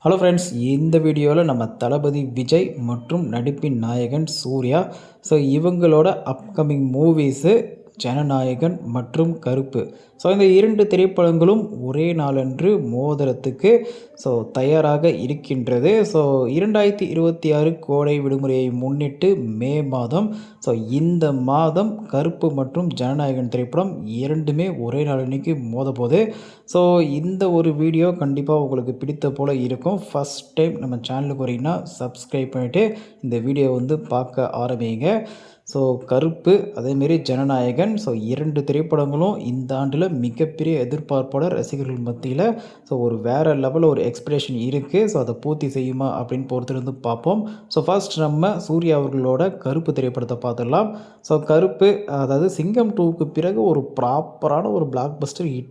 Hello friends, இந்த வீடியோவில் நம்ம தளபதி விஜய் மற்றும் நடிப்பின் நாயகன் சூர்யா. ஸோ இவங்களோட அப்கமிங் மூவிஸு ஜனநாயகன் மற்றும் கருப்பு. ஸோ இந்த 2 திரைப்படங்களும் ஒரே நாளன்று மோதுறதுக்கு தயாராக இருக்கின்றது. 2026 கோடை விடுமுறையை முன்னிட்டு மே மாதம் இந்த மாதம் கருப்பு மற்றும் ஜனநாயகன் திரைப்படம் 2மே ஒரே நாள் அன்னைக்கு மோதப்போகுது. இந்த ஒரு வீடியோ கண்டிப்பாக உங்களுக்கு பிடித்த போல் இருக்கும். ஃபஸ்ட் டைம் நம்ம சேனலுக்கு வரீங்கன்னா சப்ஸ்கிரைப் பண்ணிவிட்டு இந்த வீடியோ பார்க்க ஆரம்பிங்க. கருப்பு அதேமாரி ஜனநாயகன் 2 திரைப்படங்களும் இந்த ஆண்டில் மிகப்பெரிய எதிர்பார்ப்போட ரசிகர்கள் மத்தியில் ஒரு வேறு லெவலில் ஒரு எக்ஸ்பெக்டேஷன் இருக்குது. அதை பூர்த்தி செய்யுமா அப்படின்னு பொறுத்திருந்து பார்ப்போம். ஃபர்ஸ்ட் நம்ம சூர்யா அவர்களோட கருப்பு திரைப்படத்தை பார்த்துடலாம். கருப்பு அதாவது சிங்கம் 2க்கு பிறகு ஒரு ப்ராப்பரான ஒரு பிளாக் பஸ்டர் ஹிட்டே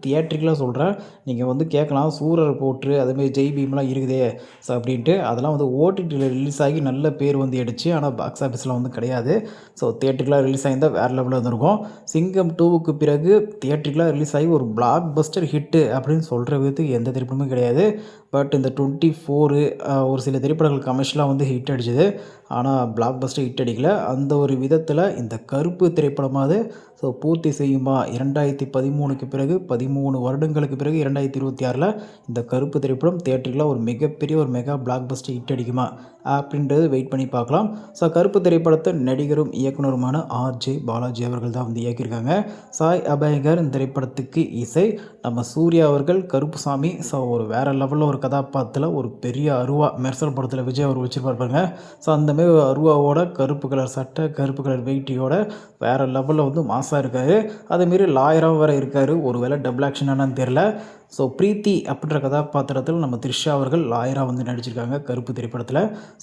தியேட்ரிக்கலாக சொல்கிறேன். நீங்கள் கேட்கலாம், சூரர் போட்டு அதேமாதிரி ஜெய் பீம்லாம் இருக்குதே அப்படின்ட்டு. அதெல்லாம் ஓடிடியில் ரிலீஸ் ஆகி நல்ல பேர் எடுச்சு. ஆனால் பாக்ஸ் ஆஃபீஸில் கிடையாது. தியேட்ரிக்கலாக ரிலீஸ் ஆகியிருந்தால் வேறு லெவலில் இருந்திருக்கும். சிங்கம் 2க்கு பிறகு தியேட்ரிக்கலாக ரிலீஸ் ஆகி ஒரு பிளாக் பஸ்டர் ஹிட்டு அப்படின்னு சொல்கிற விதத்துக்கு எந்த திரைப்படமும் கிடையாது. பட் இந்த 24 ஒரு சில திரைப்படங்கள் கமர்ஷியலாக ஹிட் அடிச்சுது. ஆனால் பிளாக் பஸ்டர் ஹிட் அடிக்கல. அந்த ஒரு விதத்தில் இந்த கருப்பு திரைப்படமாவது பூர்த்தி செய்யுமா? 2013க்கு பிறகு 13 வருடங்களுக்கு பிறகு 2026 இந்த கருப்பு திரைப்படம் தியேட்டரில் ஒரு மிகப்பெரிய ஒரு மெகா பிளாக் பஸ்டர் ஹிட் அடிக்குமா அப்படின்றது வெயிட் பண்ணி பார்க்கலாம். கருப்பு திரைப்படத்தை நடிகரும் இயக்குனருமான ஆர்ஜே பாலாஜி அவர்கள் தான் இயக்கியிருக்காங்க. சாய் அபயங்கர் இந்த திரைப்படத்துக்கு இசை. நம்ம சூர்யா அவர்கள் கருப்புசாமி ஒரு வேறு லெவலில் ஒரு கதாபாத்திரத்தில் ஒரு பெரிய அருவா மெர்சல் படத்தில் விஜய் அவர் வச்சுருப்பாருப்பாங்க. அந்தமாரி அருவாவோட கருப்பு கலர் சட்டை, கருப்பு கலர் வெயிட்டியோட வேறு லெவலில் மாசாக இருக்கார். அதேமாரி லாயராகவும் வேறு இருக்கார். ஒரு வேளை டபுள் ஆக்ஷனானு தெரில. பிரீத்தி அப்படின்ற கதாபாத்திரத்தில் நம்ம த்ரிஷா அவர்கள் லாயராக நடிச்சிருக்காங்க கருப்பு திரைப்படத்தில்.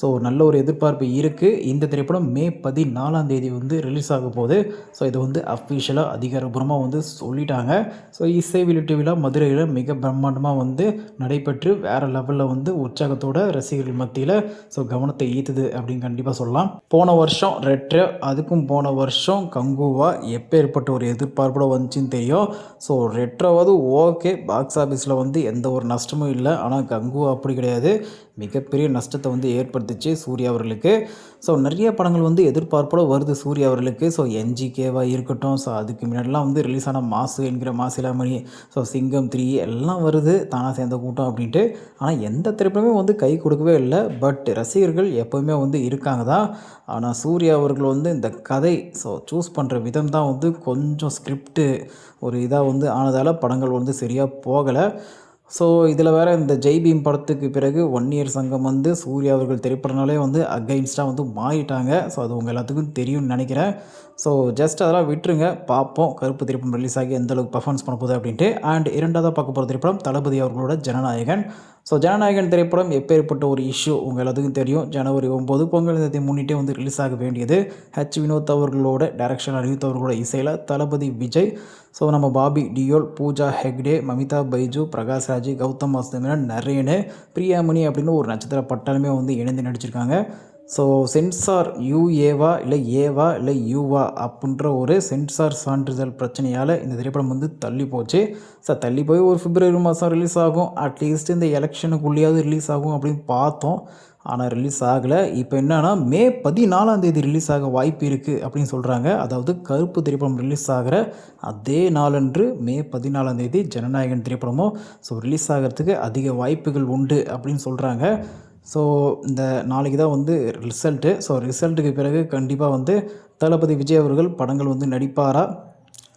ஒரு நல்ல ஒரு எதிர்பார்ப்பு இருக்குது. இந்த திரைப்படம் மே 14ஆம் தேதி ரிலீஸ் ஆக போகுது. இது அஃபிஷியலாக அதிகாரப்பூர்வமாக சொல்லிட்டாங்க. இசை வெளியீட்டு விழா மதுரையில் மிக பிரம்மாண்டமாக நடைபெற்று வேறு லெவலில் உற்சாகத்தோட ரசிகர்கள் மத்தியில் கவனத்தை ஈர்த்துது அப்படின்னு கண்டிப்பாக சொல்லலாம். போன வருஷம் ரெட்ரோ, அதுக்கும் போன வருஷம் கங்குவா எப்பேற்பட்ட ஒரு எதிர்பார்ப்போட வந்துச்சுன்னு தெரியும். ரெட்ரோவாவது ஓகே, பாக்ஸ் ஆஃபீஸில் எந்த ஒரு நஷ்டமும் இல்லை. ஆனால் கங்குவா அப்படி கிடையாது, மிகப்பெரிய நஷ்டத்தை ஏற்படுத்துச்சு சூர்யா அவர்களுக்கு. நிறைய படங்கள் எதிர்பார்ப்போடு வருது சூர்யா அவர்களுக்கு. என்ஜிகேவாக இருக்கட்டும், அதுக்கு முன்னாடிலாம் ரிலீஸ் ஆன மாசு என்கிற மாசிலாமணி, சிங்கம் 3 எல்லாம் வருது, தானாக சேர்ந்த கூட்டம் அப்படின்ட்டு. ஆனால் எந்த திரைப்படமே கை கொடுக்கவே இல்லை. பட் ரசிகர்கள் எப்போவுமே இருக்காங்க தான். ஆனால் சூர்யா அவர்கள் இந்த கதை சூஸ் பண்ணுற விதம் தான் கொஞ்சம் ஸ்கிரிப்டு ஒரு இதாக ஆனதால் படங்கள் சரியாக போகலை. இதில் வேறு இந்த ஜெய் பீம் படத்துக்கு பிறகு 1 இயர் சங்கம் சூர்யா அவர்கள் திரைப்படனாலே அகைன்ஸ்டாக மாறிட்டாங்க. அது உங்கள் எல்லாத்துக்கும் தெரியும்னு நினைக்கிறேன். ஜஸ்ட் அதெல்லாம் விட்டுருங்க, பார்ப்போம் கருப்பு திரைப்படம் ரிலீஸ் ஆகி எந்தளவுக்கு பர்ஃபார்மன்ஸ் பண்ண போகுது அப்படின்ட்டு. அண்ட் இரண்டாவதாக பார்க்க போகிற திரைப்படம் தளபதி அவர்களோட ஜனநாயகன். ஜனநாயகன் திரைப்படம் எப்பேற்பட்ட ஒரு இஷ்யூ உங்கள் எல்லாத்துக்கும் தெரியும். ஜனவரி 9 பொங்கல் தினத்தை முன்னிட்டே ரிலீஸ் ஆக வேண்டியது. வினோத் அவர்களோட டைரக்ஷன், அனிருத் அவர்களோட இசையில் தளபதி விஜய், நம்ம பாபி டியோல், பூஜா ஹெக்டே, மமிதா பைஜு, பிரகாஷ் ராஜ், கௌதம் வாசுதேவன், நரேனு, பிரியாமணி அப்படின்னு ஒரு நட்சத்திர பட்டாலுமே இணைந்து நடிச்சிருக்காங்க. சென்சார் யூஏவா இல்லை ஏவா இல்லை யூவா அப்படின்ற ஒரு சென்சார் சான்றிதழ் பிரச்சனையால் இந்த திரைப்படம் தள்ளி போச்சு. தள்ளி போய் ஒரு பிப்ரவரி மாதம் ரிலீஸ் ஆகும், அட்லீஸ்ட் இந்த எலெக்ஷனுக்குள்ளேயாவது ரிலீஸ் ஆகும் அப்படின்னு பார்த்தோம். ஆனால் ரிலீஸ் ஆகலை. இப்போ என்னன்னா மே 14ஆம் தேதி ரிலீஸ் ஆக வாய்ப்பு இருக்குது அப்படின்னு சொல்கிறாங்க. அதாவது கருப்பு திரைப்படம் ரிலீஸ் ஆகிற அதே நாளன்று மே 14ஆம் தேதி ஜனநாயகன் திரைப்படமும் ரிலீஸ் ஆகிறதுக்கு அதிக வாய்ப்புகள் உண்டு அப்படின்னு சொல்கிறாங்க. இந்த நாளைக்கு தான் ரிசல்ட்டு. ரிசல்ட்டுக்கு பிறகு கண்டிப்பாக தளபதி விஜய் அவர்கள் படங்கள் நடிப்பாரா,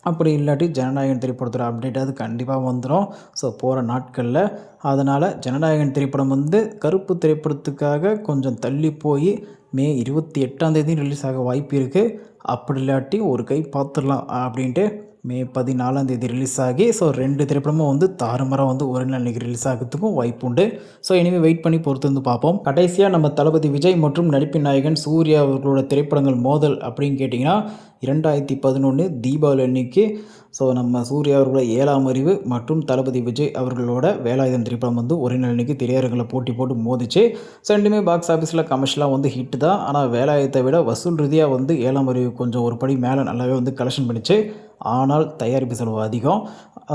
அப்படி இல்லாட்டி ஜனநாயகன் திரைப்படத்தோட அப்டேட்டாவது கண்டிப்பாக வந்துடும் போகிற நாட்களில். அதனால் ஜனநாயகன் திரைப்படம் கருப்பு திரைப்படத்துக்காக கொஞ்சம் தள்ளி போய் மே 28ஆம் தேதி ரிலீஸ் ஆக வாய்ப்பு இருக்குது. அப்படி இல்லாட்டி ஒரு கை பார்த்துடலாம் அப்படின்ட்டு மே 14ஆம் தேதி ரிலீஸ் ஆகி 2 திரைப்படமும் தாறுமாறாக ஒரு நாள் அன்றைக்கி ரிலீஸ் ஆகிறதுக்கும் வாய்ப்பு உண்டு. இனிமேல் வெயிட் பண்ணி பொறுத்து பார்ப்போம். கடைசியாக நம்ம தளபதி விஜய் மற்றும் நடிப்பின் நாயகன் சூர்யா அவர்களோட திரைப்படங்கள் மோதல் அப்படின்னு கேட்டிங்கன்னா 2011 தீபாவளி அன்னைக்கு நம்ம சூர்யா அவர்களோட 7ஆம் அறிவு மற்றும் தளபதி விஜய் அவர்களோட வேலாயுதம் திரைப்படம் ஒரே நாள் அன்றைக்கி திரையரங்கில் போட்டி போட்டு மோதிச்சு. ரெண்டுமே பாக்ஸ் ஆஃபீஸில் கமர்ஷியலாக ஹிட் தான். ஆனால் வேலாயுதத்தை விட வசூல் ரீதியாக 7ஆம் அறிவு கொஞ்சம் ஒரு படி மேலே நல்லாவே கலெக்ஷன் பண்ணிச்சு. ஆனால் தயாரிப்பு செலவு அதிகம்.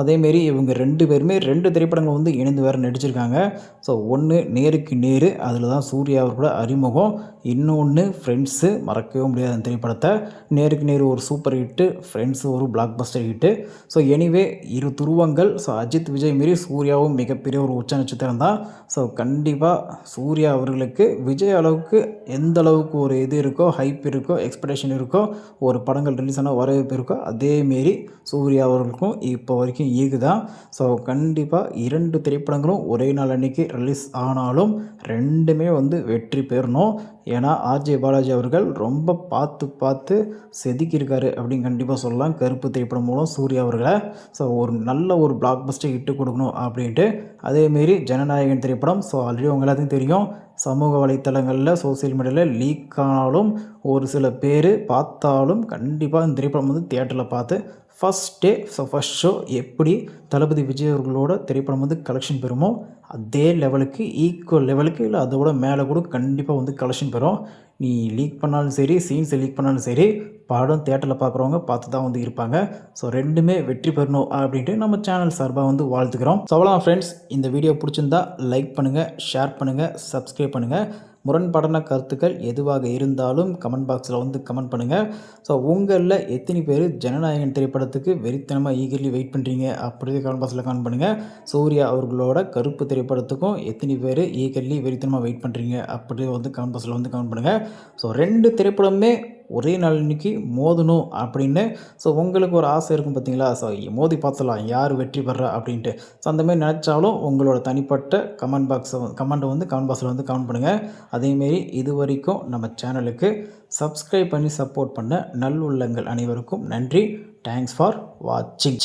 அதேமாரி இவங்க 2 பேருமே 2 திரைப்படங்கள் வந்து இணைந்து வேறு நடிச்சிருக்காங்க. ஸோ ஒன்று நேருக்கு நேரு, அதில் தான் சூர்யா அவர்களோட அறிமுகம். இன்னொன்று ஃப்ரெண்ட்ஸு, மறக்கவே முடியாத அந்த திரைப்படத்தை. நேருக்கு நேரு ஒரு சூப்பர் ஹிட்டு, ஃப்ரெண்ட்ஸு ஒரு black Bastar hit. So anyway இரு துருவங்கள். ஸோ அஜித் விஜய் மாரி சூர்யாவும் மிகப்பெரிய ஒரு உச்ச நட்சத்திரம் தான். ஸோ கண்டிப்பாக சூர்யா அவர்களுக்கு விஜய் அளவுக்கு எந்த அளவுக்கு ஒரு இது இருக்கோ, ஹைப் இருக்கோ, எக்ஸ்பெக்டேஷன் இருக்கோ, ஒரு படங்கள் ரிலீஸ் ஆனால் வரவேற்பு இருக்கோ, அதேமாரி சூர்யா அவர்களுக்கும் இப்போ வரைக்கும் இருக்குதான். ஸோ கண்டிப்பாக 2 திரைப்படங்களும் ஒரே நாள் அன்னைக்கு ரிலீஸ் ஆனாலும் 2மே வந்து வெற்றி பெறணும். ஏன்னா ஆர்ஜே பாலாஜி அவர்கள் ரொம்ப பார்த்து செதுக்கியிருக்காரு அப்படின்னு கண்டிப்பாக சொல்லலாம். கருப்பு திரைப்படம் மூலம் சூர்யா அவர்களை ஒரு நல்ல ஒரு பிளாக் பஸ்டர் ஹிட்டு கொடுக்கணும் அப்படின்ட்டு. அதேமாரி ஜனநாயகன் திரைப்படம் ஆல்ரெடி உங்க எல்லாத்துக்கும் தெரியும். சமூக வலைத்தளங்களில் சோசியல் மீடியாவில் லீக் ஆனாலும் ஒரு சில பேர் பார்த்தாலும் கண்டிப்பாக இந்த திரைப்படம் வந்து தியேட்டரில் பார்த்து ஃபஸ்ட் டே ஃபஸ்ட் ஷோ எப்படி தளபதி விஜய் அவர்களோட திரைப்படம் வந்து கலெக்ஷன் பெறுமோ அதே லெவலுக்கு ஈக்குவல் லெவலுக்கு இல்லை அதோட மேலே கூட கண்டிப்பாக வந்து கலெக்ஷன் பெறும். நீ லீக் பண்ணாலும் சரி, சீன்ஸை லீக் பண்ணாலும் சரி, படம் தியேட்டரில் பார்க்குறவங்க பார்த்து தான் வந்து இருப்பாங்க. ரெண்டுமே வெற்றி பெறணும் அப்படின்ட்டு நம்ம சேனல் சார்பாக வந்து வாழ்த்துக்கிறோம். அவ்வளோதான் ஃப்ரெண்ட்ஸ், இந்த வீடியோ பிடிச்சிருந்தா லைக் பண்ணுங்கள், ஷேர் பண்ணுங்கள், சப்ஸ்கிரைப் பண்ணுங்கள். முரண்படான கருத்துக்கள் எதுவாக இருந்தாலும் கமெண்ட் பாக்ஸில் வந்து கமெண்ட் பண்ணுங்கள். உங்களில் எத்தனை பேர் ஜனநாயகன் திரைப்படத்துக்கு வெறித்தனமாக ஈகர்லி வெயிட் பண்ணுறீங்க அப்படியே கமெண்ட் பாக்ஸில் கமெண்ட் பண்ணுங்கள். சூர்யா அவர்களோட கருப்பு திரைப்படத்துக்கும் எத்தனை பேர் ஈகர்லி வெறித்தனமாக வெயிட் பண்ணுறீங்க அப்படியே வந்து கமெண்ட் பாக்ஸில் வந்து கமெண்ட் பண்ணுங்கள். 2 திரைப்படமே ஒரே நாள் இன்னைக்கு மோதணும் அப்படின்னு உங்களுக்கு ஒரு ஆசை இருக்கும் பார்த்தீங்களா? மோதி பார்த்துலாம் யார் வெற்றி பெறா அப்படின்ட்டு. அந்தமாரி நினச்சாலும் உங்களோட தனிப்பட்ட கமெண்ட்டை வந்து கமெண்ட் பாக்ஸில் வந்து கமெண்ட் பண்ணுங்கள். அதேமாரி இது வரைக்கும் நம்ம சேனலுக்கு சப்ஸ்கிரைப் பண்ணி சப்போர்ட் பண்ண நல்லுள்ளங்கள் அனைவருக்கும் நன்றி. தேங்க்ஸ் ஃபார் வாட்சிங்.